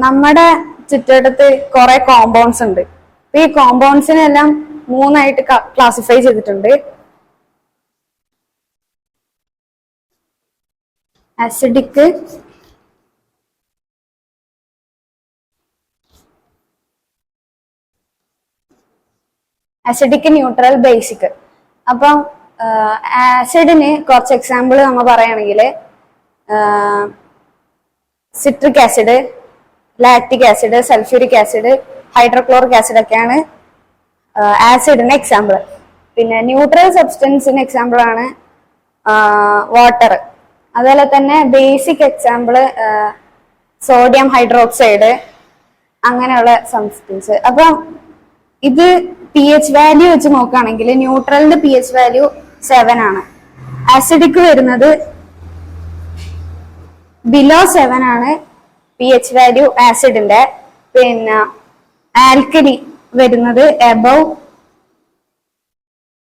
നമ്മുടെ ചുറ്റുവട്ടത്ത് കുറെ കോമ്പൗണ്ട്സ് ഉണ്ട്. ഈ കോമ്പൗണ്ട്സിനെല്ലാം മൂന്നായിട്ട് ക്ലാസിഫൈ ചെയ്തിട്ടുണ്ട്. Acidic, neutral, basic. അപ്പം ആസിഡിന് കുറച്ച് എക്സാമ്പിൾ നമ്മൾ പറയുകയാണെങ്കിൽ citric acid, lactic acid, sulphuric acid, hydrochloric acid ഒക്കെയാണ് ആസിഡിന് എക്സാമ്പിൾ. പിന്നെ ന്യൂട്രൽ സബ്സ്റ്റൻസിന് എക്സാമ്പിൾ ആണ് വാട്ടർ. അതുപോലെ തന്നെ ബേസിക് എക്സാമ്പിൾ സോഡിയം ഹൈഡ്രോക്സൈഡ്, അങ്ങനെയുള്ള സബ്സ്റ്റൻസ്. അപ്പം ഇത് pH വാല്യൂ വെച്ച് നോക്കുകയാണെങ്കിൽ ന്യൂട്രലിന്റെ pH വാല്യൂ 7 ആണ്. ആസിഡിക് വരുന്നത് ബിലോ 7 ആണ് pH വാല്യൂ ആസിഡിന്റെ. പിന്നെ ആൽക്കലി വരുന്നത് എബവ്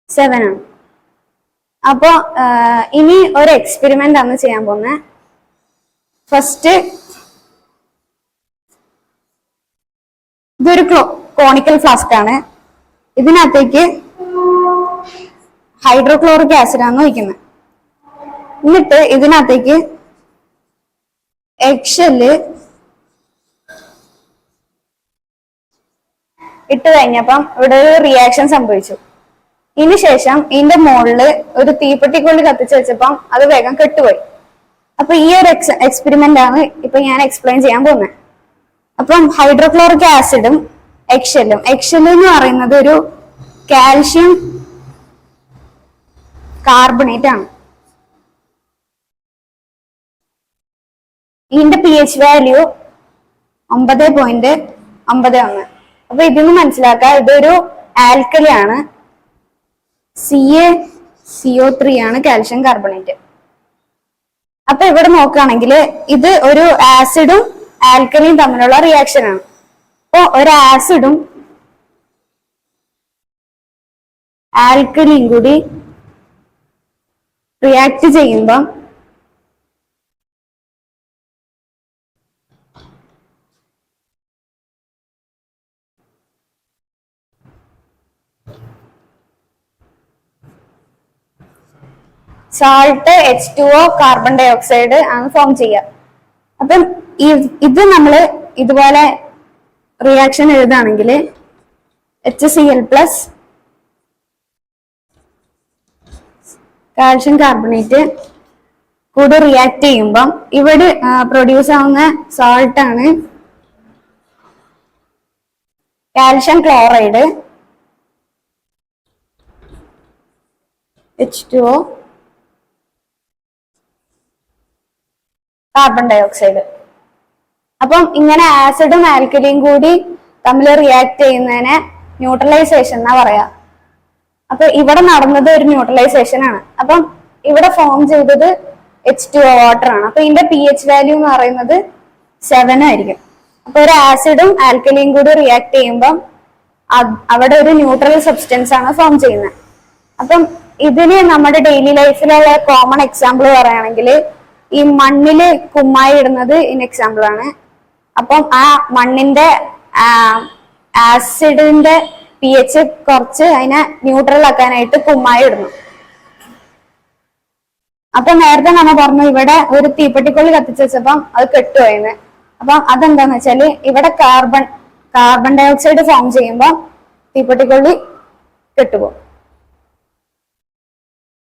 7 ആണ്. അപ്പോ ഇനി ഒരു എക്സ്പെരിമെന്റ് ആണ് ചെയ്യാൻ പോകുന്നത്. ഫസ്റ്റ് ഇതൊരു കോണിക്കൽ ഫ്ലാസ്ക് ആണ്. ഇതിനകത്തേക്ക് ഹൈഡ്രോക്ലോറിക് ആസിഡ് ആണ് ഒഴിക്കുന്നത്. എന്നിട്ട് ഇതിനകത്തേക്ക് എഗ്ഷെല്ല് ഇട്ട് കഴിഞ്ഞപ്പം ഇവിടെ ഒരു റിയാക്ഷൻ സംഭവിച്ചു. ഇതിന് ശേഷം ഇതിന്റെ മുകളില് ഒരു തീപ്പെട്ടിക്കൊള്ളി കത്തിച്ച് വെച്ചപ്പം അത് വേഗം കെട്ടുപോയി. അപ്പൊ ഈ ഒരു എക്സ്പെരിമെന്റ് ആണ് ഇപ്പൊ ഞാൻ എക്സ്പ്ലെയിൻ ചെയ്യാൻ പോകുന്നത്. അപ്പം ഹൈഡ്രോക്ലോറിക് ആസിഡും എഗ്ഷെല്ലും, എഗ്ഷെല്ല് എന്ന് പറയുന്നത് ഒരു കാൽഷ്യം കാർബണേറ്റ് ആണ്. ഇതിന്റെ pH വാല്യൂ 9.91. അപ്പൊ ഇതിന്ന് മനസ്സിലാക്കാം ഇതൊരു ആൽക്കലി ആണ്. CaCO3 ആണ് കാൽഷ്യം കാർബണേറ്റ്. അപ്പൊ ഇവിടെ നോക്കുകയാണെങ്കിൽ ഇത് ഒരു ആസിഡും ആൽക്കലിയും തമ്മിലുള്ള റിയാക്ഷൻ ആണ്. അപ്പൊ ഒരു ആസിഡും ആൽക്കലിയും കൂടി റിയാക്ട് ചെയ്യുമ്പം salt H2O carbon dioxide ആണ് ഫോം ചെയ്യുക. അപ്പം ഇത് നമ്മൾ ഇതുപോലെ റിയാക്ഷൻ എഴുതുകയാണെങ്കിൽ HCl+ കാൽഷ്യം കാർബണേറ്റ് കൂടെ റിയാക്ട് ചെയ്യുമ്പം ഇവിടെ പ്രൊഡ്യൂസ് ആവുന്ന സാൾട്ട് ആണ് calcium chloride H2O carbon dioxide. അപ്പം ഇങ്ങനെ ആസിഡും ആൽക്കലിയും കൂടി തമ്മിൽ റിയാക്ട് ചെയ്യുന്നതിനെ ന്യൂട്രലൈസേഷൻ എന്നാ പറയാ. അപ്പൊ ഇവിടെ നടന്നത് ഒരു ന്യൂട്രലൈസേഷൻ ആണ്. അപ്പം ഇവിടെ ഫോം ചെയ്തത് H2O വാട്ടർ ആണ്. അപ്പൊ ഇതിന്റെ pH വാല്യൂ എന്ന് പറയുന്നത് 7 ആയിരിക്കും. അപ്പൊ ഒരു ആസിഡും ആൽക്കലിയും കൂടി റിയാക്ട് ചെയ്യുമ്പം അവിടെ ഒരു ന്യൂട്രൽ സബ്സ്റ്റൻസ് ആണ് ഫോം ചെയ്യുന്നത്. അപ്പം ഇതിന് നമ്മുടെ ഡെയിലി ലൈഫിലുള്ള കോമൺ എക്സാമ്പിൾ പറയുകയാണെങ്കിൽ ഈ മണ്ണില് കുമ്മായി ഇടുന്നത് ഇതിന് എക്സാമ്പിൾ ആണ്. അപ്പം ആ മണ്ണിന്റെ ആസിഡിന്റെ pH കുറച്ച് അതിനെ ന്യൂട്രൽ ആക്കാനായിട്ട് കുമ്മായി ഇടുന്നു. അപ്പൊ നേരത്തെ നമ്മൾ പറഞ്ഞു ഇവിടെ ഒരു തീപ്പെട്ടിക്കൊള്ളി കത്തിച്ച് വെച്ചപ്പം അത് കെട്ടുപോയെന്ന്. അപ്പം അതെന്താന്ന് വെച്ചാല് ഇവിടെ കാർബൺ ഡൈ ഓക്സൈഡ് ഫോം ചെയ്യുമ്പോൾ തീപ്പെട്ടിക്കൊള്ളി കെട്ടുപോകും.